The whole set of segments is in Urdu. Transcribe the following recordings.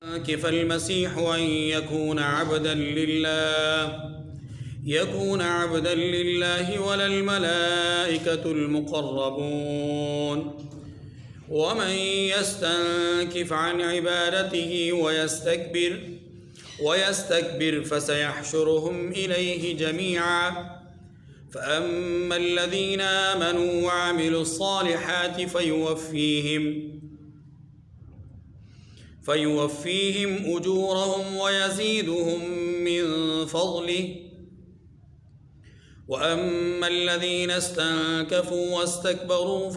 كيف المسيح أن يكون عبدا لله ولا الملائكة المقربون ومن يستنكف عن عبادته ويستكبر فسيحشرهم إليه جميعا فأما الذين آمنوا وعملوا الصالحات فيوفيهم أجورهم ويزيدهم من فضله وأما الذين استنكفوا واستكبروا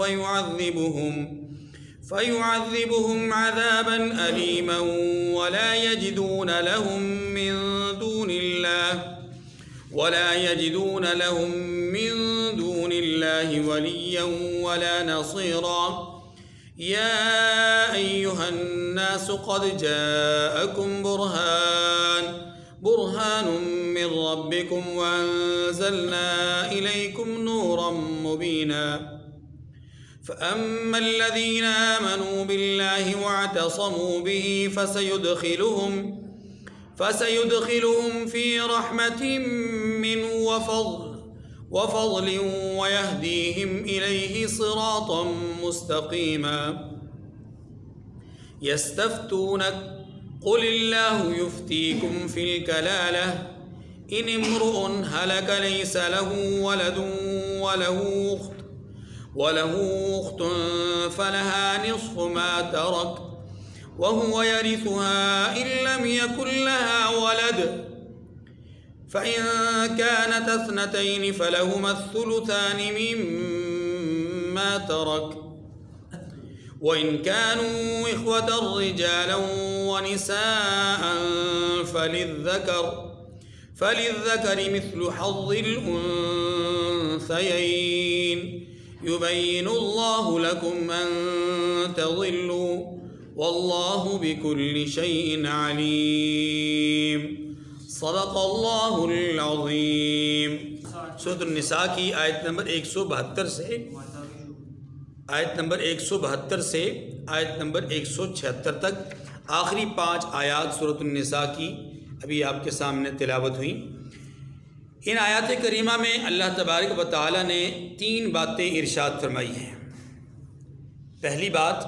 فيعذبهم عذابا أليما ولا يجدون لهم من دون الله وليا ولا نصيرا يا أيها الناس قد جاءكم برهان من ربكم وأنزلنا إليكم نورا مبينا فأما الذين آمنوا بالله واعتصموا به فسيدخلهم في رحمة منه وفضل ويهديهم إليه صراطا مستقيما يستفتونك قل الله يفتيكم في الكلالة إن امرؤ هلك ليس له ولد وله أخت فلها نصف ما ترك وهو يرثها إن لم يكن لها ولد فإن كانت اثنتين فلهما الثلثان مما ترك وإن كانوا إخوة رجالا ونساء فللذكر مثل حظ الأنثيين يبين الله لكم أن تضلوا والله بكل شيء عليم صدق اللہ العظیم۔ سورۃ النساء کی آیت نمبر 172 سے آیت نمبر 176 تک آخری 5 آیات سورۃ النساء کی ابھی آپ کے سامنے تلاوت ہوئی۔ ان آیات کریمہ میں اللہ تبارک و تعالی نے 3 باتیں ارشاد فرمائی ہیں۔ پہلی بات،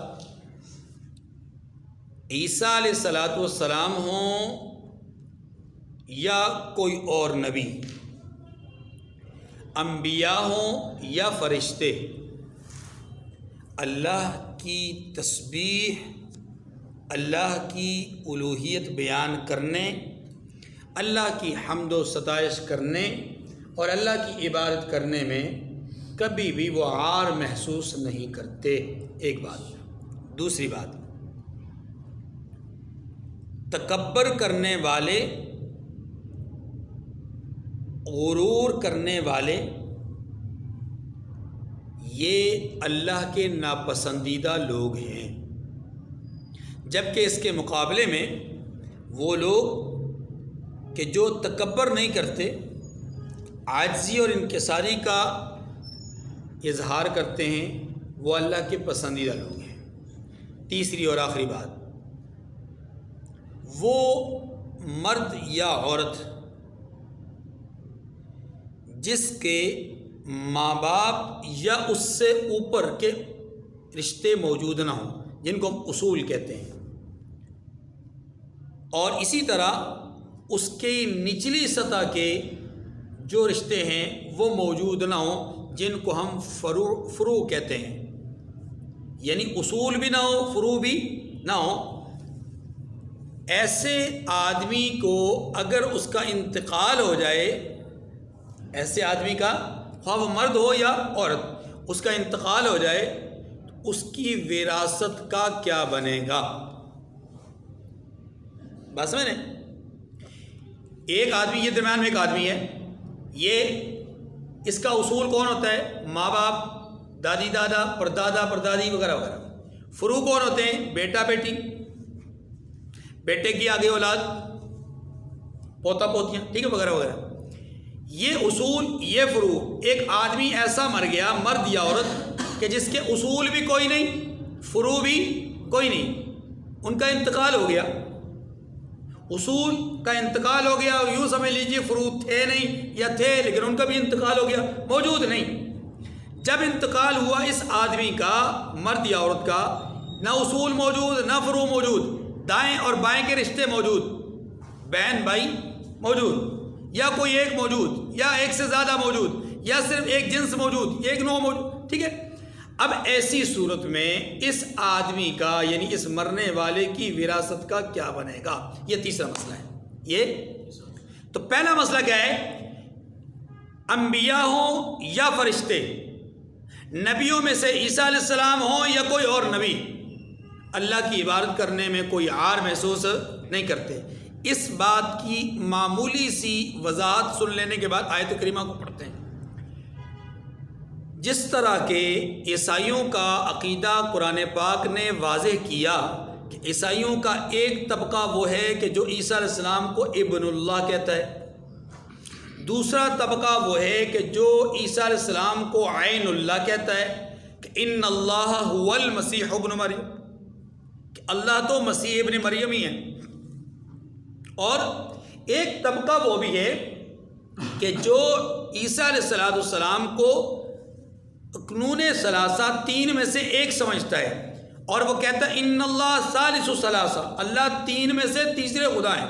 عیسیٰ علیہ السلام ہوں یا کوئی اور نبی، انبیاء ہوں یا فرشتے، اللہ کی تسبیح، اللہ کی الوہیت بیان کرنے، اللہ کی حمد و ستائش کرنے اور اللہ کی عبادت کرنے میں کبھی بھی وہ عار محسوس نہیں کرتے۔ ایک بات۔ دوسری بات، تکبر کرنے والے، غرور کرنے والے، یہ اللہ کے ناپسندیدہ لوگ ہیں، جبکہ اس کے مقابلے میں وہ لوگ کہ جو تکبر نہیں کرتے، عاجزی اور انکساری کا اظہار کرتے ہیں، وہ اللہ کے پسندیدہ لوگ ہیں۔ تیسری اور آخری بات، وہ مرد یا عورت جس کے ماں باپ یا اس سے اوپر کے رشتے موجود نہ ہوں، جن کو ہم اصول کہتے ہیں، اور اسی طرح اس کے نچلی سطح کے جو رشتے ہیں وہ موجود نہ ہوں، جن کو ہم فروع کہتے ہیں، یعنی اصول بھی نہ ہو، فروع بھی نہ ہو۔ ایسے آدمی کو اگر اس کا انتقال ہو جائے، ایسے آدمی کا خواہ وہ مرد ہو یا عورت، اس کا انتقال ہو جائے تو اس کی وراثت کا کیا بنے گا؟ بات سمجھیں؟ ایک آدمی، یہ درمیان میں ایک آدمی ہے، یہ اس کا اصول کون ہوتا ہے؟ ماں باپ، دادی دادا، پردادا پردادی وغیرہ وغیرہ۔ فروع کون ہوتے ہیں؟ بیٹا بیٹی، بیٹے کی آگے اولاد، پوتا پوتیاں، ٹھیک ہے، وغیرہ وغیرہ۔ یہ اصول، یہ فروع۔ ایک آدمی ایسا مر گیا، مرد یا عورت، کہ جس کے اصول بھی کوئی نہیں، فروع بھی کوئی نہیں، ان کا انتقال ہو گیا، اصول کا انتقال ہو گیا، یوں سمجھ لیجئے فروع تھے نہیں یا تھے لیکن ان کا بھی انتقال ہو گیا، موجود نہیں۔ جب انتقال ہوا اس آدمی کا، مرد یا عورت کا، نہ اصول موجود نہ فروع موجود، دائیں اور بائیں کے رشتے موجود، بہن بھائی موجود، یا کوئی ایک موجود یا ایک سے زیادہ موجود یا صرف ایک جنس موجود، ایک نوع موجود، ٹھیک ہے۔ اب ایسی صورت میں اس آدمی کا یعنی اس مرنے والے کی وراثت کا کیا بنے گا؟ یہ تیسرا مسئلہ ہے۔ یہ تو پہلا مسئلہ کیا ہے؟ انبیاء ہوں یا فرشتے، نبیوں میں سے عیسیٰ علیہ السلام ہوں یا کوئی اور نبی، اللہ کی عبادت کرنے میں کوئی عار محسوس نہیں کرتے۔ اس بات کی معمولی سی وضاحت سن لینے کے بعد آیت کریمہ کو پڑھتے ہیں۔ جس طرح کہ عیسائیوں کا عقیدہ قرآن پاک نے واضح کیا کہ عیسائیوں کا ایک طبقہ وہ ہے کہ جو عیسیٰ علیہ السلام کو ابن اللہ کہتا ہے، دوسرا طبقہ وہ ہے کہ جو عیسیٰ علیہ السلام کو عین اللہ کہتا ہے کہ ان اللہ هو المسیح ابن مریم، کہ اللہ تو مسیح ابن مریم ہی ہے۔ اور ایک طبقہ وہ بھی ہے کہ جو عیسیٰ علیہ السلام کو قانون ثلاثہ تین میں سے ایک سمجھتا ہے، اور وہ کہتا ہے ان اللہ ثالث ثلاثہ، اللہ تین میں سے تیسرے خدا ہیں،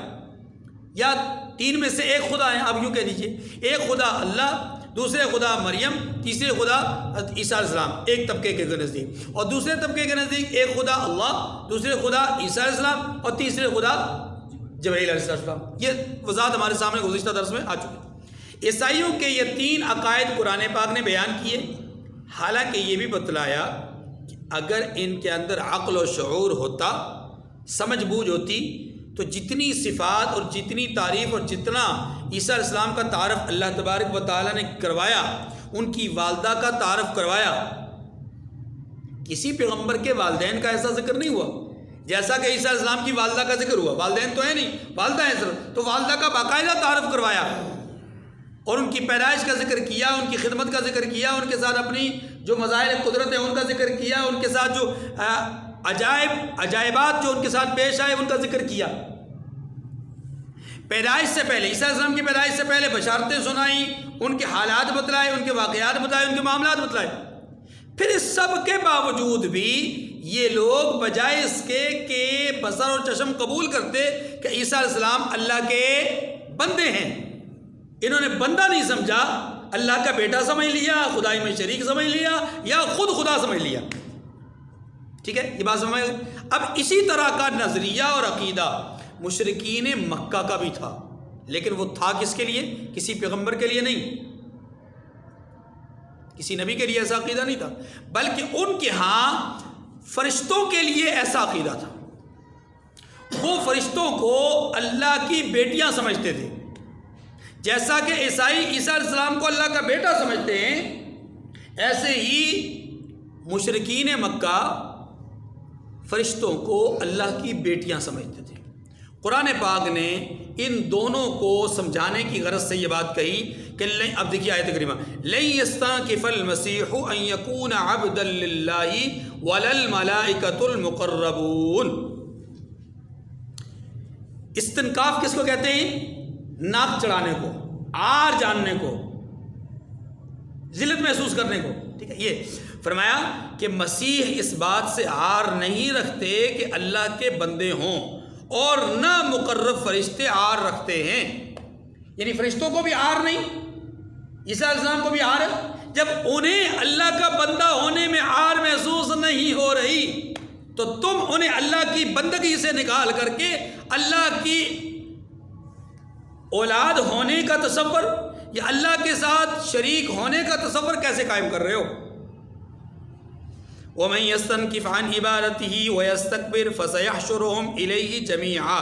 یا تین میں سے ایک خدا ہیں، آپ یوں کہہ دیجئے، ایک خدا اللہ، دوسرے خدا مریم، تیسرے خدا عیسیٰ علیہ السلام، ایک طبقے کے نزدیک، اور دوسرے طبقے کے نزدیک ایک خدا اللہ، دوسرے خدا عیسیٰ علیہ السلام، اور تیسرے خدا جبرائیل علیہ السلام۔ یہ وضاحت ہمارے سامنے گزشتہ درس میں آ چکی ہے۔ عیسائیوں کے یہ تین عقائد قرآن پاک نے بیان کیے، حالانکہ یہ بھی بتلایا کہ اگر ان کے اندر عقل و شعور ہوتا، سمجھ بوجھ ہوتی، تو جتنی صفات اور جتنی تعریف اور جتنا عیسیٰ علیہ السلام کا تعارف اللہ تبارک و تعالیٰ نے کروایا، ان کی والدہ کا تعارف کروایا، کسی پیغمبر کے والدین کا ایسا ذکر نہیں ہوا جیسا کہ عیسیٰ علیہ السلام کی والدہ کا ذکر ہوا۔ والدین تو ہے نہیں، والدہ ہے صرف، تو والدہ کا باقاعدہ تعارف کروایا اور ان کی پیدائش کا ذکر کیا، ان کی خدمت کا ذکر کیا، ان کے ساتھ اپنی جو مظاہر قدرت ہے ان کا ذکر کیا، ان کے ساتھ جو عجائبات جو ان کے ساتھ پیش آئے ان کا ذکر کیا۔ پیدائش سے پہلے، عیسیٰ علیہ السلام کی پیدائش سے پہلے بشارتیں سنائیں، ان کے حالات بتلائے، ان کے واقعات بتائے، ان کے معاملات بتلائے۔ پھر اس سب کے باوجود بھی یہ لوگ بجائے اس کے کہ بصر اور چشم قبول کرتے کہ عیسیٰ علیہ السلام اللہ کے بندے ہیں، انہوں نے بندہ نہیں سمجھا، اللہ کا بیٹا سمجھ لیا، خدائی میں شریک سمجھ لیا، یا خود خدا سمجھ لیا۔ ٹھیک ہے، یہ بات سمجھ۔ اب اسی طرح کا نظریہ اور عقیدہ مشرکین مکہ کا بھی تھا، لیکن وہ تھا کس کے لیے؟ کسی پیغمبر کے لیے نہیں، کسی نبی کے لیے ایسا عقیدہ نہیں تھا، بلکہ ان کے ہاں فرشتوں کے لیے ایسا عقیدہ تھا۔ وہ فرشتوں کو اللہ کی بیٹیاں سمجھتے تھے، جیسا کہ عیسائی عیسیٰ علیہ السلام کو اللہ کا بیٹا سمجھتے ہیں، ایسے ہی مشرکین مکہ فرشتوں کو اللہ کی بیٹیاں سمجھتے تھے۔ قرآن پاک نے ان دونوں کو سمجھانے کی غرض سے یہ بات کہی کہ اب دیکھیے آیت کریمہ، لن يستنكف المسيح ان يكون عبدا لله ولا الملائكة المقربون۔ استنکاف کس کو کہتے ہیں؟ ناک چڑھانے کو، عار جاننے کو، ذلت محسوس کرنے کو۔ ٹھیک ہے، یہ فرمایا کہ مسیح اس بات سے عار نہیں رکھتے کہ اللہ کے بندے ہوں، اور نہ مقرب فرشتے عار رکھتے ہیں، یعنی فرشتوں کو بھی عار نہیں، عیسیٰ علیہ السلام کو بھی عار ہے۔ جب انہیں اللہ کا بندہ ہونے میں عار محسوس نہیں ہو رہی تو تم انہیں اللہ کی بندگی سے نکال کر کے اللہ کی اولاد ہونے کا تصور یا اللہ کے ساتھ شریک ہونے کا تصور کیسے قائم کر رہے ہو؟ وَمَن يَسْتَنْكِفْ عَنْ عِبَادَتِهِ وَيَسْتَكْبِرْ فَسَيَحْشُرُهُمْ إِلَيْهِ جَمِيعًا۔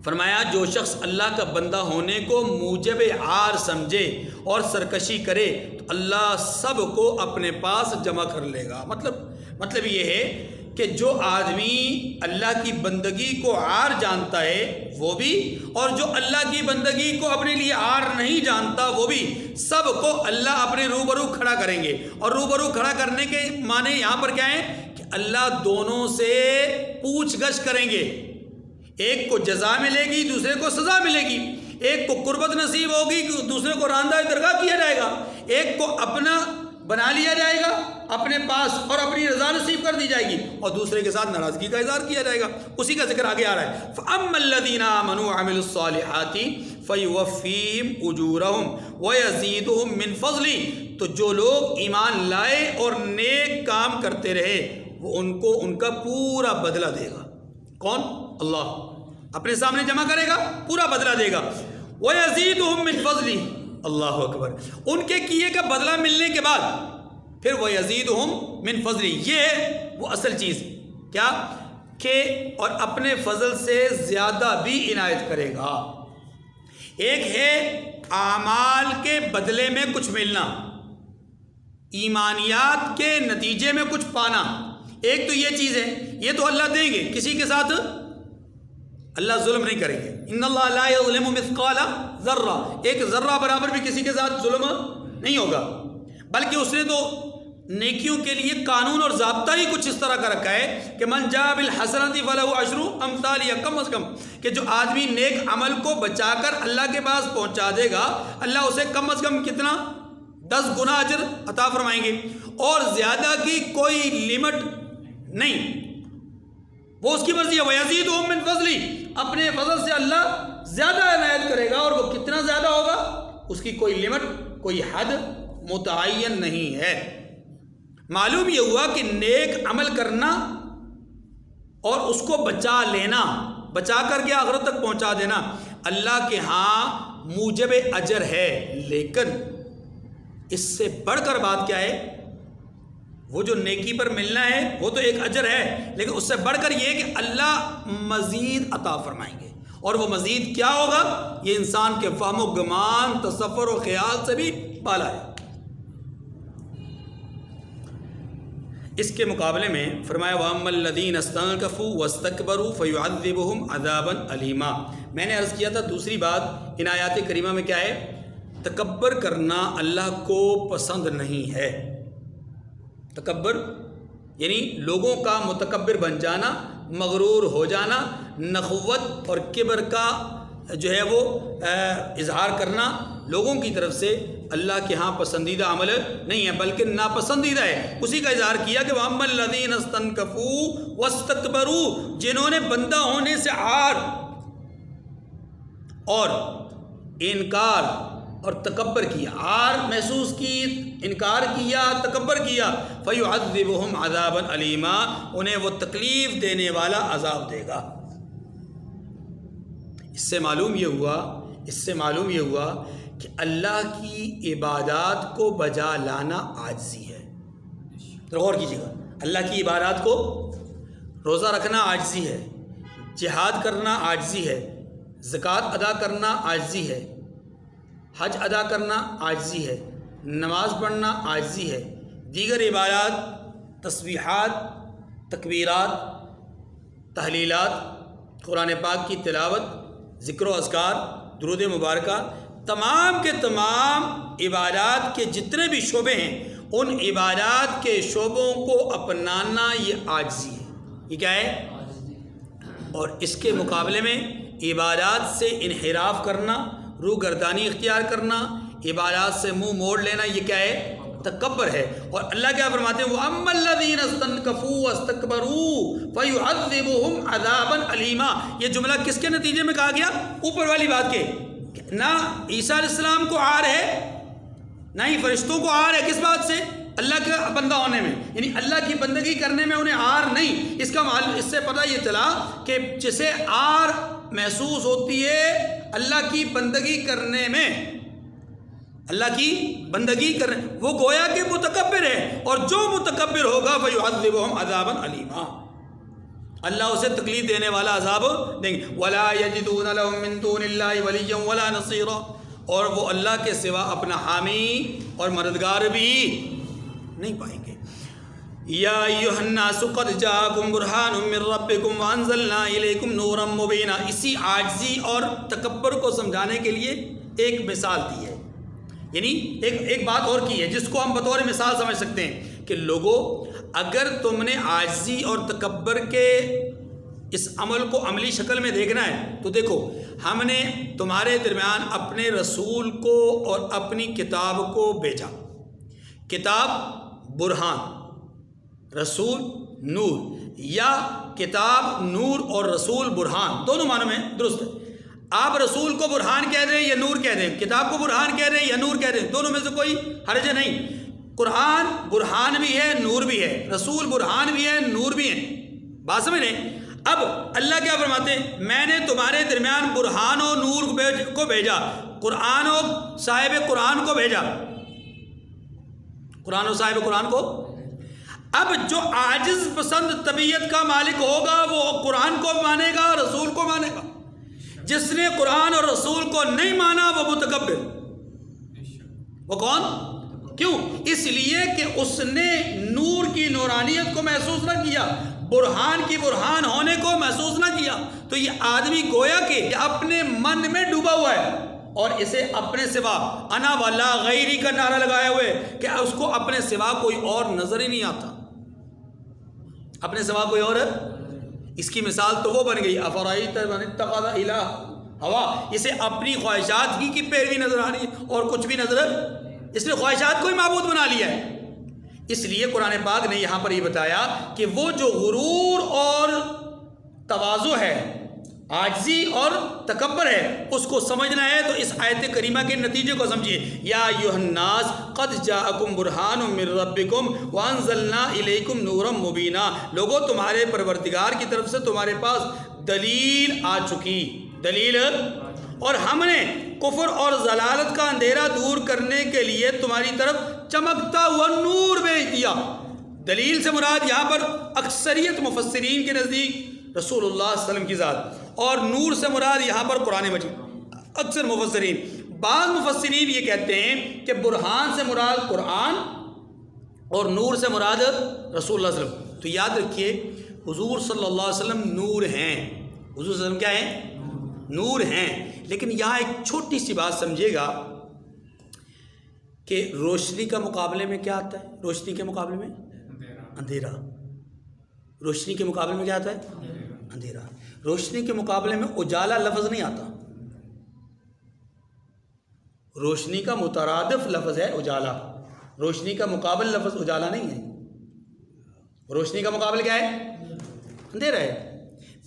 فرمایا جو شخص اللہ کا بندہ ہونے کو موجب عار سمجھے اور سرکشی کرے تو اللہ سب کو اپنے پاس جمع کر لے گا۔ مطلب یہ ہے کہ جو آدمی اللہ کی بندگی کو عار جانتا ہے وہ بھی، اور جو اللہ کی بندگی کو اپنے لیے عار نہیں جانتا وہ بھی، سب کو اللہ اپنے روبرو کھڑا کریں گے۔ اور روبرو کھڑا کرنے کے معنی یہاں پر کیا ہے کہ اللہ دونوں سے پوچھ گچھ کریں گے۔ ایک کو جزا ملے گی، دوسرے کو سزا ملے گی، ایک کو قربت نصیب ہوگی، دوسرے کو راندہ درگاہ کیا جائے گا، ایک کو اپنا بنا لیا جائے گا اپنے پاس اور اپنی رضا نصیب کر دی جائے گی، اور دوسرے کے ساتھ ناراضگی کا اظہار کیا جائے گا۔ اسی کا ذکر آگے آ رہا ہے، فَأَمَّا الَّذِينَ آمَنُوا وَعَمِلُوا الصَّالِحَاتِ فَيُوَفِّيهِمْ أُجُورَهُمْ وَيَزِيدُهُمْ مِنْ فَضْلِهِ، تو جو لوگ ایمان لائے اور نیک کام کرتے رہے وہ ان کو ان کا پورا بدلہ دے گا۔ کون؟ اللہ اپنے سامنے جمع کرے گا، پورا بدلہ دے گا۔ وَيَزِيدُهُمْ مِنْ فَضْلِهِ، اللہ اکبر، ان کے کیے کا بدلہ ملنے کے بعد پھر وَيَزِيدُهُمْ مِنْ فَضْلِهِ، یہ ہے وہ اصل چیز، کیا کہ اور اپنے فضل سے زیادہ بھی عنایت کرے گا۔ ایک ہے اعمال کے بدلے میں کچھ ملنا، ایمانیات کے نتیجے میں کچھ پانا، ایک تو یہ چیز ہے، یہ تو اللہ دیں گے، کسی کے ساتھ اللہ ظلم نہیں کریں گے۔ ان اللہ لا یظلم مثقال ذرہ، ایک ذرہ برابر بھی کسی کے ساتھ ظلم نہیں ہوگا، بلکہ اس نے تو نیکیوں کے لیے قانون اور ضابطہ ہی کچھ اس طرح کا رکھا ہے کہ من جاء بالحسنۃ فلہ عشر امثالها، کم از کم کہ جو آدمی نیک عمل کو بچا کر اللہ کے پاس پہنچا دے گا، اللہ اسے کم از کم کتنا 10 گنا اجر عطا فرمائیں گے، اور زیادہ کی کوئی لمٹ نہیں، وہ اس کی مرضی ہے۔ وَيَزِيدُهُمْ مِنْ فَضْلِهِ، اپنے فضل سے اللہ زیادہ عنایت کرے گا، اور وہ کتنا زیادہ ہوگا اس کی کوئی لمٹ، کوئی حد متعین نہیں ہے۔ معلوم یہ ہوا کہ نیک عمل کرنا اور اس کو بچا لینا، بچا کر کے آخرت تک پہنچا دینا اللہ کے ہاں موجب اجر ہے، لیکن اس سے بڑھ کر بات کیا ہے؟ وہ جو نیکی پر ملنا ہے وہ تو ایک اجر ہے، لیکن اس سے بڑھ کر یہ کہ اللہ مزید عطا فرمائیں گے، اور وہ مزید کیا ہوگا یہ انسان کے فہم و گمان، تصور و خیال سے بھی بالا ہے۔ اس کے مقابلے میں فرمایا وَأَمَّا الَّذِينَ اسْتَنكَفُوا وَاسْتَكْبَرُوا فَيُعَذِّبُهُمْ عَذَابًا أَلِيمًا۔ میں نے عرض کیا تھا دوسری بات ان آیات کریمہ میں کیا ہے؟ تکبر کرنا اللہ کو پسند نہیں ہے۔ تکبر یعنی لوگوں کا متکبر بن جانا، مغرور ہو جانا، نخوت اور کبر کا جو ہے وہ اظہار کرنا لوگوں کی طرف سے اللہ کے ہاں پسندیدہ عمل نہیں ہے، بلکہ ناپسندیدہ ہے۔ اسی کا اظہار کیا کہ وَأَمَّا الَّذِينَ اسْتَنكَفُوا وَاسْتَكْبَرُوا، جنہوں نے بندہ ہونے سے عار اور انکار اور تکبر کیا، عار محسوس کی، انکار کیا، تکبر کیا، فَيُعَذِّبُهُمْ عَذَابًا أَلِيمًا، انہیں وہ تکلیف دینے والا عذاب دے گا۔ اس سے معلوم یہ ہوا کہ اللہ کی عبادات کو بجا لانا عاجزی ہے۔ غور کیجیے گا، اللہ کی عبادات کو روزہ رکھنا عاجزی ہے، جہاد کرنا عاجزی ہے، زکوٰۃ ادا کرنا عاجزی ہے، حج ادا کرنا عاجزی ہے، نماز پڑھنا عاجزی ہے، دیگر عبادات، تسبیحات، تکبیرات، تحلیلات، قرآن پاک کی تلاوت، ذکر و اذکار، درود مبارکہ، تمام کے تمام عبادات کے جتنے بھی شعبے ہیں ان عبادات کے شعبوں کو اپنانا یہ عاجزی ہے۔ یہ کیا ہے؟ اور اس کے مقابلے میں عبادات سے انحراف کرنا، روگردانی اختیار کرنا، عبادات سے منہ موڑ لینا، یہ کیا ہے؟ تکبر ہے۔ اور اللہ کیا فرماتے ہیں وَأَمَّا الَّذِينَ اسْتَنكَفُوا وَاسْتَكْبَرُوا فَيُعَذِّبُهُمْ عَذَابًا أَلِيمًا، یہ جملہ کس کے نتیجے میں کہا گیا؟ اوپر والی بات کے، نہ عیسیٰ علیہ السلام کو عار ہے نہ ہی فرشتوں کو عار ہے، کس بات سے؟ اللہ کا بندہ ہونے میں، یعنی اللہ کی بندگی کرنے میں انہیں عار نہیں۔ اس کا اس سے پتہ یہ چلا کہ جسے عار محسوس ہوتی ہے اللہ کی بندگی کرنے میں، اللہ کی بندگی کرنے، وہ گویا کہ متکبر ہے، اور جو متکبر ہوگا فَيُعَذِّبُهُمْ عَذَابًا أَلِيمًا، اللہ اسے تکلیف دینے والا عذاب دیں گے۔ وَلَا يَجِدُونَ لَهُم مِّن دُونِ اللَّهِ وَلِيًّا وَلَا نَصِيرًا، اور وہ اللہ کے سوا اپنا حامی اور مددگار بھی نہیں پائیں گے۔ یا ایھا الناس قد جاءکم برہان من ربکم وانزلنا الیکم نورا مبینا، اسی عاجزی اور تکبر کو سمجھانے کے لیے ایک مثال دی ہے، یعنی ایک بات اور کی ہے جس کو ہم بطور مثال سمجھ سکتے ہیں کہ لوگوں، اگر تم نے عاجزی اور تکبر کے اس عمل کو عملی شکل میں دیکھنا ہے تو دیکھو، ہم نے تمہارے درمیان اپنے رسول کو اور اپنی کتاب کو بھیجا۔ کتاب برہان، رسول نور، یا کتاب نور اور رسول برہان دونوں معنوں میں درست ہے۔ آپ رسول کو برہان کہہ رہے ہیں یا نور کہہ رہے ہیں، کتاب کو برہان کہہ رہے ہیں یا نور کہہ رہے ہیں، دونوں میں سے کوئی حرج نہیں۔ قرآن برہان بھی ہے، نور بھی ہے، رسول برہان بھی ہے، نور بھی ہے، بات سمجھ رہے ہیں؟ اب اللہ کیا فرماتے ہیں؟ میں نے تمہارے درمیان برہان و نور کو بھیجا، قرآن و صاحب قرآن کو بھیجا، قرآن و صاحب قرآن کو۔ اب جو عاجز پسند طبیعت کا مالک ہوگا وہ قرآن کو مانے گا، رسول کو مانے گا۔ جس نے قرآن اور رسول کو نہیں مانا وہ متکبر۔ وہ کون؟ کیوں؟ اس لیے کہ اس نے نور کی نورانیت کو محسوس نہ کیا، برہان کی برہان ہونے کو محسوس نہ کیا۔ تو یہ آدمی گویا کہ اپنے من میں ڈوبا ہوا ہے اور اسے اپنے سوا انا والا غیری کا نعرہ لگائے ہوئے کہ اس کو اپنے سوا کوئی اور نظر ہی نہیں آتا، اپنے سوا کوئی اور۔ اس کی مثال تو وہ بن گئی افرائیت من اتخذ الہ ہوا، اسے اپنی خواہشات ہی کی پیروی نظر آ رہی ہے اور کچھ بھی نظر، اس نے خواہشات کو ہی معبود بنا لیا ہے۔ اس لیے قرآن پاک نے یہاں پر یہ بتایا کہ وہ جو غرور اور تواضع ہے، عاجزی اور تکبر ہے، اس کو سمجھنا ہے تو اس آیت کریمہ کے نتیجے کو سمجھیے۔ یا ایھا الناس قد جاءکم برہان من ربکم وانزلنا الیکم نورا مبینا، لوگوں تمہارے پروردگار کی طرف سے تمہارے پاس دلیل آ چکی، دلیل، اور ہم نے کفر اور ضلالت کا اندھیرا دور کرنے کے لیے تمہاری طرف چمکتا ہوا نور بھیج دیا۔ دلیل سے مراد یہاں پر اکثریت مفسرین کے نزدیک رسول اللہ صلی اللہ علیہ وسلم کی ذات، اور نور سے مراد یہاں پر قرآن مجید۔ اکثر مفسرین، بعض مفسرین یہ کہتے ہیں کہ برہان سے مراد قرآن اور نور سے مراد رسول اللہ صلی اللہ علیہ وسلم۔ تو یاد رکھیے حضور صلی اللہ علیہ وسلم نور ہیں، حضور صلی اللہ علیہ وسلم کیا ہیں؟ نور ہیں۔ لیکن یہاں ایک چھوٹی سی بات سمجھے گا کہ روشنی کا مقابلے میں کیا آتا ہے؟ روشنی کے مقابلے میں اندھیرا۔ روشنی کے مقابلے میں کیا آتا ہے؟ اندھیرا۔ روشنی کے مقابلے میں اجالا لفظ نہیں آتا، روشنی کا مترادف لفظ ہے اجالا، روشنی کا مقابل لفظ اجالا نہیں ہے۔ روشنی کا مقابل کیا ہے؟ اندھیرا ہے۔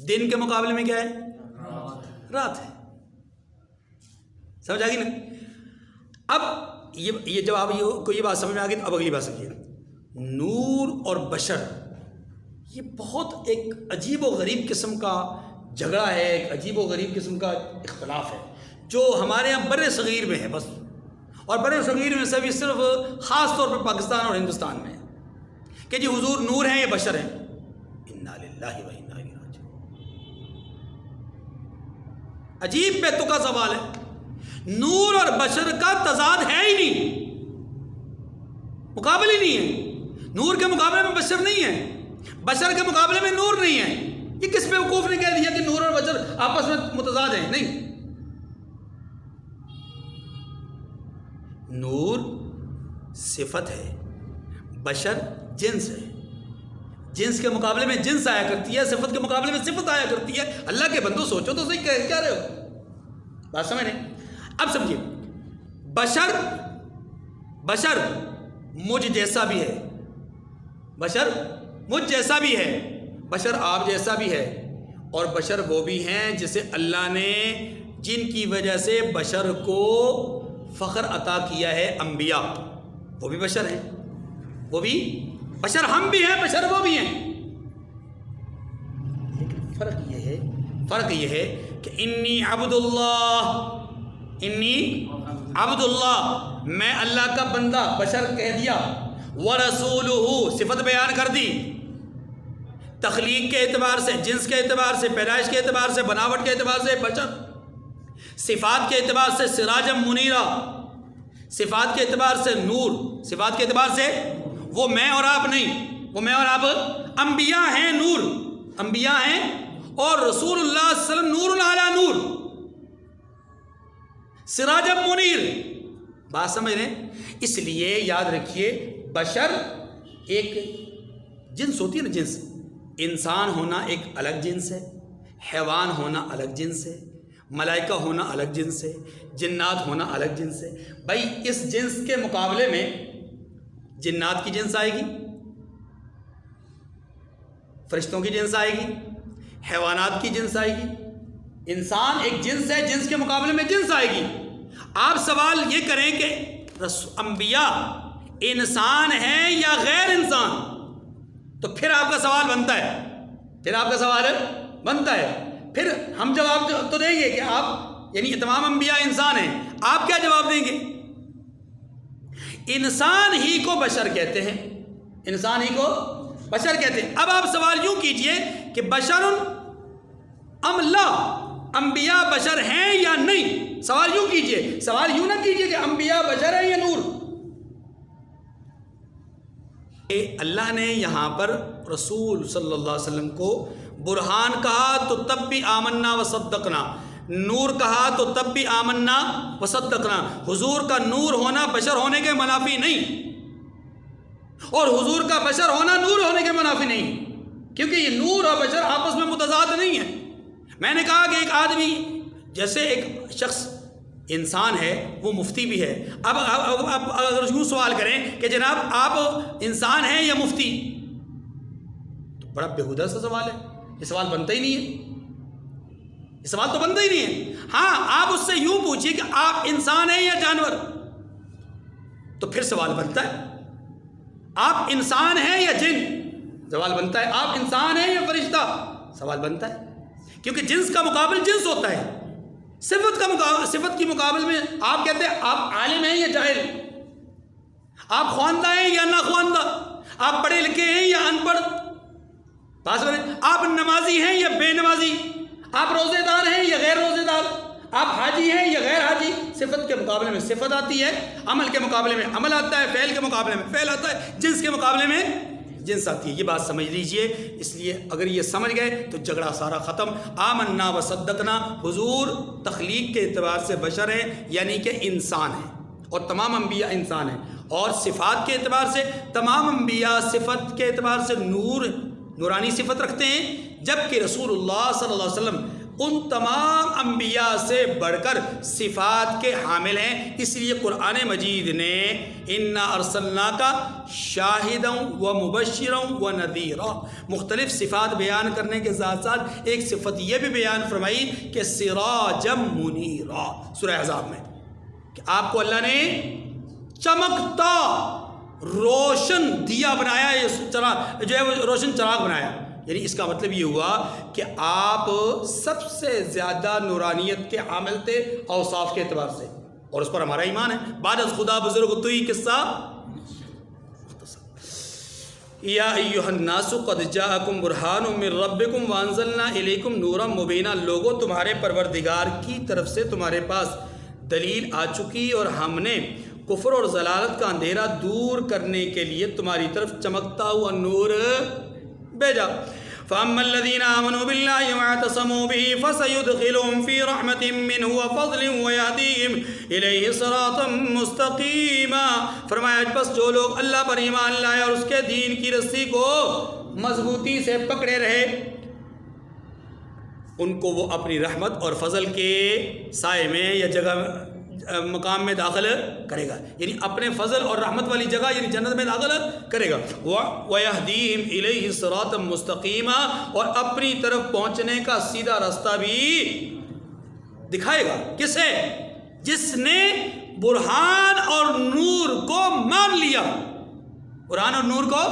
دن کے مقابلے میں کیا ہے؟ رات ہے۔ سمجھ آ گئی نا؟ اب یہ جب آپ کو یہ بات سمجھ میں آ گئی تو اب اگلی بات سمجھیے۔ نور اور بشر یہ بہت ایک عجیب و غریب قسم کا جھگڑا ہے، ایک عجیب و غریب قسم کا اختلاف ہے جو ہمارے یہاں بر صغیر میں ہے بس، اور بر صغیر میں صرف خاص طور پر پاکستان اور ہندوستان میں ہے کہ جی حضور نور ہیں یا بشر ہیں۔ انا للہ و انا الیہ راجعون۔ عجیب بے تکا سوال ہے، نور اور بشر کا تضاد ہے ہی نہیں، مقابل ہی نہیں ہے۔ نور کے مقابلے میں بشر نہیں ہے، بشر کے مقابلے میں نور نہیں ہے۔ یہ کس بیوقوف نے کہہ دیا کہ نور اور بشر آپس میں متضاد ہیں؟ نہیں، نور صفت ہے، بشر جنس ہے۔ جنس کے مقابلے میں جنس آیا کرتی ہے، صفت کے مقابلے میں صفت آیا کرتی ہے۔ اللہ کے بندو سوچو تو صحیح کہہ رہے ہو، بات سمجھ رہے ہیں؟ اب سمجھیے، بشر مجھ جیسا بھی ہے، بشر مجھ جیسا بھی ہے، بشر آپ جیسا بھی ہے، اور بشر وہ بھی ہیں جسے اللہ نے، جن کی وجہ سے بشر کو فخر عطا کیا ہے، انبیاء، وہ بھی بشر ہیں، وہ بھی بشر، ہم بھی ہیں بشر، وہ بھی ہیں۔ لیکن فرق یہ ہے کہ انی عبد اللہ، میں اللہ کا بندہ، بشر کہہ دیا، ورسولہ صفت بیان کر دی، تخلیق کے اعتبار سے، جنس کے اعتبار سے، پیدائش کے اعتبار سے، بناوٹ کے اعتبار سے بشر، صفات کے اعتبار سے سراجم منیرہ، صفات کے اعتبار سے نور، صفات کے اعتبار سے وہ میں اور آپ نہیں، وہ میں اور آپ انبیاء ہیں، نور انبیاء ہیں، اور رسول اللہ صلی اللہ علیہ وسلم نور علی نور، سراجم منیر، بات سمجھ رہے ہیں؟ اس لیے یاد رکھیے، بشر ایک جنس ہوتی ہے نا، جنس، انسان ہونا ایک الگ جنس ہے، حیوان ہونا الگ جنس ہے، ملائکہ ہونا الگ جنس ہے، جنات ہونا الگ جنس ہے۔ بھائی اس جنس کے مقابلے میں جنات کی جنس آئے گی، فرشتوں کی جنس آئے گی، حیوانات کی جنس آئے گی۔ انسان ایک جنس ہے، جنس کے مقابلے میں جنس آئے گی۔ آپ سوال یہ کریں کہ انبیاء انسان ہیں یا غیر انسان، تو پھر آپ کا سوال بنتا ہے، پھر ہم جواب تو دیں گے کہ آپ یعنی تمام انبیاء انسان ہیں، آپ کیا جواب دیں گے؟ انسان ہی کو بشر کہتے ہیں، انسان ہی کو بشر کہتے ہیں۔ اب آپ سوال یوں کیجئے کہ بشر ام لا، انبیاء بشر ہیں یا نہیں؟ سوال یوں کیجئے، سوال یوں نہ کیجئے کہ انبیاء بشر ہیں یا نور۔ اللہ نے یہاں پر رسول صلی اللہ علیہ وسلم کو برہان کہا تو تب بھی آمنا و صدقنا، نور کہا تو تب بھی آمنا و صدقنا۔ حضور کا نور ہونا بشر ہونے کے منافی نہیں، اور حضور کا بشر ہونا نور ہونے کے منافی نہیں، کیونکہ یہ نور اور بشر آپس میں متضاد نہیں ہے۔ میں نے کہا کہ ایک آدمی جیسے ایک شخص انسان ہے وہ مفتی بھی ہے۔ اب اگر یوں سوال کریں کہ جناب آپ انسان ہیں یا مفتی، تو بڑا بےہودہ سا سوال ہے، یہ سوال بنتا ہی نہیں ہے، یہ سوال تو بنتا ہی نہیں ہے۔ ہاں آپ اس سے یوں پوچھئے کہ آپ انسان ہیں یا جانور، تو پھر سوال بنتا ہے۔ آپ انسان ہیں یا جن، سوال بنتا ہے۔ آپ انسان ہیں یا فرشتہ، سوال بنتا ہے، کیونکہ جنس کا مقابل جنس ہوتا ہے۔ صفت کی مقابل میں آپ کہتے ہیں آپ عالم ہیں یا جاہل، آپ خواندہ ہیں یا نہ خواندہ، آپ پڑھے لکھے ہیں یا ان پڑھ، آپ نمازی ہیں یا بے نمازی، آپ روزے دار ہیں یا غیر روزے دار، آپ حاجی ہیں یا غیر حاجی۔ صفت کے مقابلے میں صفت آتی ہے، عمل کے مقابلے میں عمل آتا ہے، فعل کے مقابلے میں فعل آتا ہے، جنس کے مقابلے میں جنس آتی ہے۔ یہ بات سمجھ لیجئے، اس لیے اگر یہ سمجھ گئے تو جھگڑا سارا ختم۔ آمنا و صدقنا، حضور تخلیق کے اعتبار سے بشر ہیں، یعنی کہ انسان ہیں، اور تمام انبیاء انسان ہیں، اور صفات کے اعتبار سے تمام انبیاء صفت کے اعتبار سے نورانی صفت رکھتے ہیں، جبکہ رسول اللہ صلی اللہ علیہ وسلم ان تمام انبیاء سے بڑھ کر صفات کے حامل ہیں۔ اس لیے قرآن مجید نے اِنَّا أَرْسَلْنَاكَ شَاهِدًا وَمُبَشِّرًا وَنَذِيرًا مختلف صفات بیان کرنے کے ساتھ ساتھ ایک صفت یہ بھی بیان فرمائی کہ سِرَاجًا مُنِيرًا سورہ احزاب میں، کہ آپ کو اللہ نے چمکتا روشن دیا بنایا، جو ہے وہ روشن چراغ بنایا۔ یعنی اس کا مطلب یہ ہوا کہ آپ سب سے زیادہ نورانیت کے عامل تھے اوصاف کے اعتبار سے، اور اس پر ہمارا ایمان ہے۔ بعد از خدا بزرگ تو ہی قصہ یا ایھا الناس قد جاءکم برہان من ربکم وانزلنا الیکم نورا مبینا، لوگوں تمہارے پروردگار کی طرف سے تمہارے پاس دلیل آ چکی، اور ہم نے کفر اور ضلالت کا اندھیرا دور کرنے کے لیے تمہاری طرف چمکتا ہوا نور بھیجا۔ فَأَمَّا الَّذِينَ آمَنُوا بِاللَّهِ وَاعْتَصَمُوا بِهِ فَسَيُدْخِلُهُمْ فِي رَحْمَةٍ مِّنْهُ وَفَضْلٍ وَيَهْدِيهِمْ إِلَيْهِ صِرَاطًا مُسْتَقِيمًا، فرمایا پس جو لوگ اللہ پر ایمان لائے اور اس کے دین کی رسی کو مضبوطی سے پکڑے رہے، ان کو وہ اپنی رحمت اور فضل کے سائے میں یا جگہ مقام میں داخل کرے گا، یعنی اپنے فضل اور رحمت والی جگہ یعنی جنت میں داخل کرے گا۔ وَيَهْدِيهِمْ إِلَيْهِ صِرَاطًا مُسْتَقِيمًا، اور اپنی طرف پہنچنے کا سیدھا راستہ بھی دکھائے گا۔ کسے؟ جس نے برہان اور نور کو مان لیا، قرآن اور نور کو،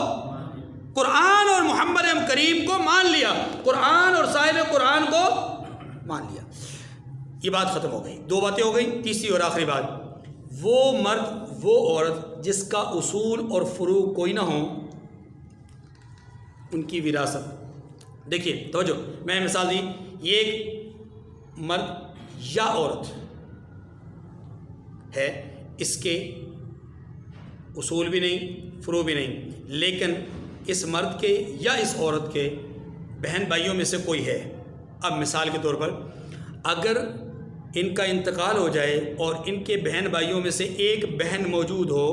قرآن اور محمد کریم کو مان لیا، قرآن اور صاحب قرآن کو مان لیا۔ یہ بات ختم ہو گئی، دو باتیں ہو گئی۔ تیسری اور آخری بات، وہ مرد وہ عورت جس کا اصول اور فروع کوئی نہ ہو، ان کی وراثت۔ دیکھیے توجہ، میں مثال دی، یہ ایک مرد یا عورت ہے، اس کے اصول بھی نہیں فروع بھی نہیں، لیکن اس مرد کے یا اس عورت کے بہن بھائیوں میں سے کوئی ہے۔ اب مثال کے طور پر اگر ان کا انتقال ہو جائے اور ان کے بہن بھائیوں میں سے ایک بہن موجود ہو،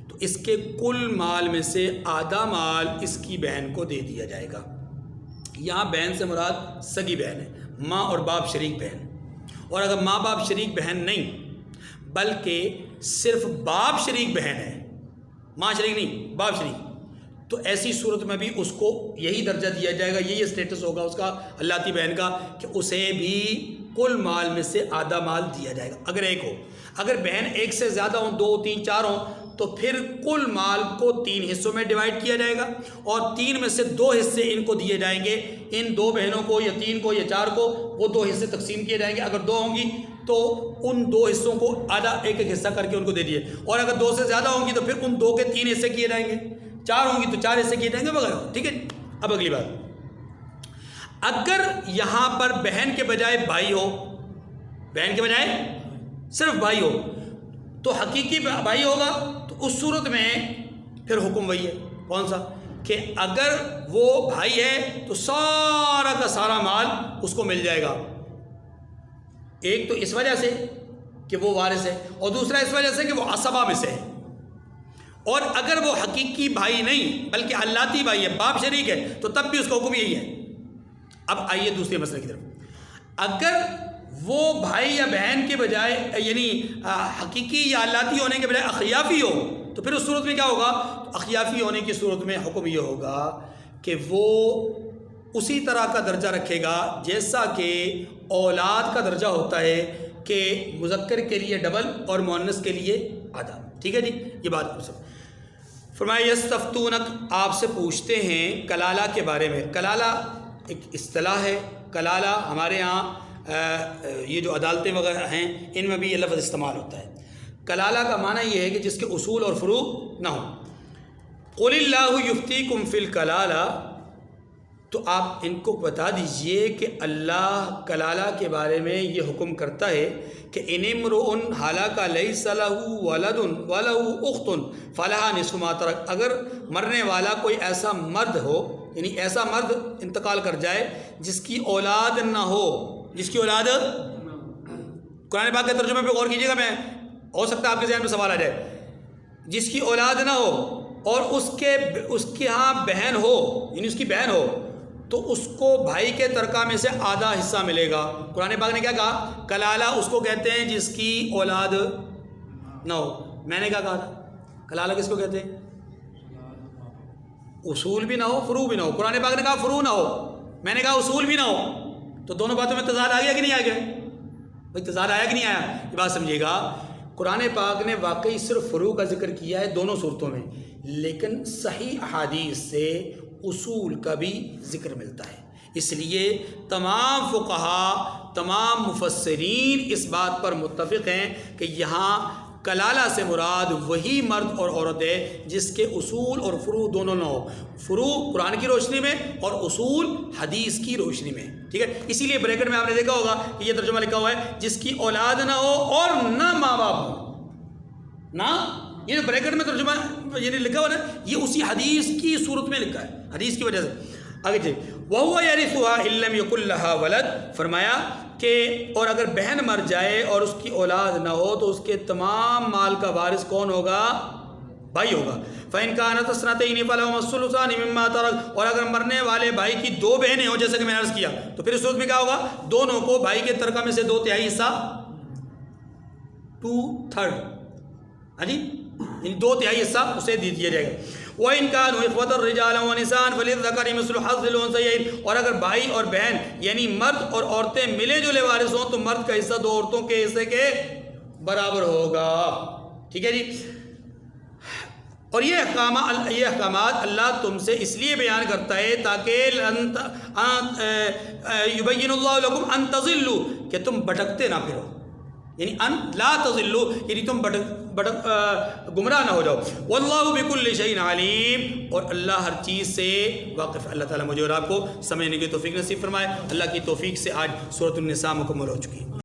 تو اس کے کل مال میں سے آدھا مال اس کی بہن کو دے دیا جائے گا، یہاں بہن سے مراد سگی بہن ہے، ماں اور باپ شریک بہن، اور اگر ماں باپ شریک بہن نہیں بلکہ صرف باپ شریک بہن ہے، ماں شریک نہیں باپ شریک، تو ایسی صورت میں بھی اس کو یہی درجہ دیا جائے گا، یہی اسٹیٹس ہوگا اس کا حلاتی بہن کا کہ اسے بھی کل مال میں سے آدھا مال دیا جائے گا اگر ایک ہو۔ اگر بہن ایک سے زیادہ ہوں، 2 3 4 ہوں، تو پھر کل مال کو 3 حصوں میں ڈیوائڈ کیا جائے گا اور 3 میں سے 2 حصے ان کو دیے جائیں گے، ان 2 بہنوں کو یا 3 کو یا 4 کو وہ 2 حصے تقسیم کیے جائیں گے۔ اگر 2 ہوں گی تو ان 2 حصوں کو آدھا ایک حصہ کر کے ان کو دے دیے، اور اگر 2 سے زیادہ ہوں گی تو پھر ان 2 کے 3 حصے کیے جائیں گے، 4 ہوں گی تو 4 حصے کیے جائیں گے وغیرہ، ٹھیک ہے۔ اب اگلی بات، اگر یہاں پر بہن کے بجائے بھائی ہو، بہن کے بجائے صرف بھائی ہو تو حقیقی بھائی ہوگا، تو اس صورت میں پھر حکم وہی ہے، کون سا؟ کہ اگر وہ بھائی ہے تو سارا کا سارا مال اس کو مل جائے گا، ایک تو اس وجہ سے کہ وہ وارث ہے، اور دوسرا اس وجہ سے کہ وہ عصبہ میں سے ہے، اور اگر وہ حقیقی بھائی نہیں بلکہ حلاتی بھائی ہے، باپ شریک ہے، تو تب بھی اس کا حکم یہی ہے۔ اب آئیے دوسرے مسئلے کی طرف، اگر وہ بھائی یا بہن کے بجائے یعنی حقیقی یا حلاتی ہونے کے بجائے اخیافی ہو، تو پھر اس صورت میں کیا ہوگا؟ اخیافی ہونے کی صورت میں حکم یہ ہوگا کہ وہ اسی طرح کا درجہ رکھے گا جیسا کہ اولاد کا درجہ ہوتا ہے، کہ مذکر کے لیے ڈبل اور مؤنث کے لیے آدھا، ٹھیک ہے جی۔ یہ بات فرمایا یستفتونک، آپ سے پوچھتے ہیں کلالہ کے بارے میں۔ کلالہ ایک اصطلاح ہے، کلالہ ہمارے ہاں یہ جو عدالتیں وغیرہ ہیں ان میں بھی یہ لفظ استعمال ہوتا ہے۔ کلالہ کا معنی یہ ہے کہ جس کے اصول اور فروع نہ ہوں۔ قل اللہ یفتیکم فی الکلالہ، تو آپ ان کو بتا دیجئے کہ اللہ کلالہ کے بارے میں یہ حکم کرتا ہے کہ ان امرؤ ہلک لیس لہ ولد ولہ اخت فلہا نصف ما ترک، اگر مرنے والا کوئی ایسا مرد ہو، یعنی ایسا مرد انتقال کر جائے جس کی اولاد نہ ہو، جس کی اولاد، قرآن پاک کے ترجمے پہ غور کیجیے گا، میں ہو سکتا ہے آپ کے ذہن میں سوال آ جائے، جس کی اولاد نہ ہو اور اس کے ہاں بہن ہو، یعنی اس کی بہن ہو، تو اس کو بھائی کے ترکہ میں سے آدھا حصہ ملے گا۔ قرآن پاک نے کیا کہا؟ کلالہ اس کو کہتے ہیں جس کی اولاد نہ ہو۔ میں نے کیا کہا تھا؟ کلالہ کس کو کہتے ہیں؟ اصول بھی نہ ہو، فروع بھی نہ ہو۔ قرآن پاک نے کہا فروع نہ ہو، میں نے کہا اصول بھی نہ ہو، تو دونوں باتوں میں تضاد آ گیا کہ نہیں آ گیا؟ بھائی تضاد آیا کہ نہیں آیا؟ یہ بات سمجھیے گا، قرآن پاک نے واقعی صرف فروع کا ذکر کیا ہے دونوں صورتوں میں، لیکن صحیح احادیث سے اصول کا بھی ذکر ملتا ہے۔ اس لیے تمام فقہا، تمام مفسرین اس بات پر متفق ہیں کہ یہاں کلالہ سے مراد وہی مرد اور عورت ہے جس کے اصول اور فروع دونوں نہ ہو، فروع قرآن کی روشنی میں اور اصول حدیث کی روشنی میں، ٹھیک ہے۔ اسی لیے بریکٹ میں آپ نے دیکھا ہوگا کہ یہ ترجمہ لکھا ہوا ہے جس کی اولاد نہ ہو اور نہ ماں باپ ہو، نہ، یہ جو بریکٹ میں ترجمہ یعنی لکھا ہوا ہے یہ اسی حدیث کی صورت میں لکھا ہے، حدیث کی وجہ سے۔ آگے چلیے، وَهُوَ يَرِثُهَا إِن لَّمْ يَكُن لَّهَا وَلَدٌ، فرمایا کہ اور اگر بہن مر جائے اور اس کی اولاد نہ ہو تو اس کے تمام مال کا وارث کون ہوگا؟ بھائی ہوگا۔ فَإِن كَانَتْ اثْنَتَيْنِ فَلَهُمَا الثُّلُثَانِ مِمَّا تَرَكَ، اور اگر مرنے والے بھائی کی 2 بہنیں ہوں جیسے کہ میں نے عرض کیا تو پھر اس صورت میں کیا ہوگا؟ دونوں کو بھائی کے ترکہ میں سے 2/3 حصہ، 2/3، ہاں جی، یعنی 2/3 حصہ اسے دے دیا جائے گا۔ وَإِن كَانُوا إِخْوَةً رِجَالًا وَنِسَاءً فَلِلذَّكَرِ مِثْلُ حَظِّ الْأُنثَيَيْنِ، اور اگر بھائی اور بہن یعنی مرد اور عورتیں ملے جلے وارث ہوں تو مرد کا حصہ 2 عورتوں کے حصے کے برابر ہوگا، ٹھیک ہے جی۔ اور یہ احکامات اللہ تم سے اس لیے بیان کرتا ہے تاکہ یبین اللہ لکم ان تضلوا، کہ تم بھٹکتے نہ پھرو، یعنی ان لا تضلوا، یعنی تم گمراہ نہ ہو جاؤ۔ واللہ بکل شیء علیم، اور اللہ ہر چیز سے واقف۔ اللہ تعالیٰ مجھے اور آپ کو سمجھنے کی توفیق نصیب فرمائے۔ اللہ کی توفیق سے آج سورۃ النساء مکمل ہو چکی ہے۔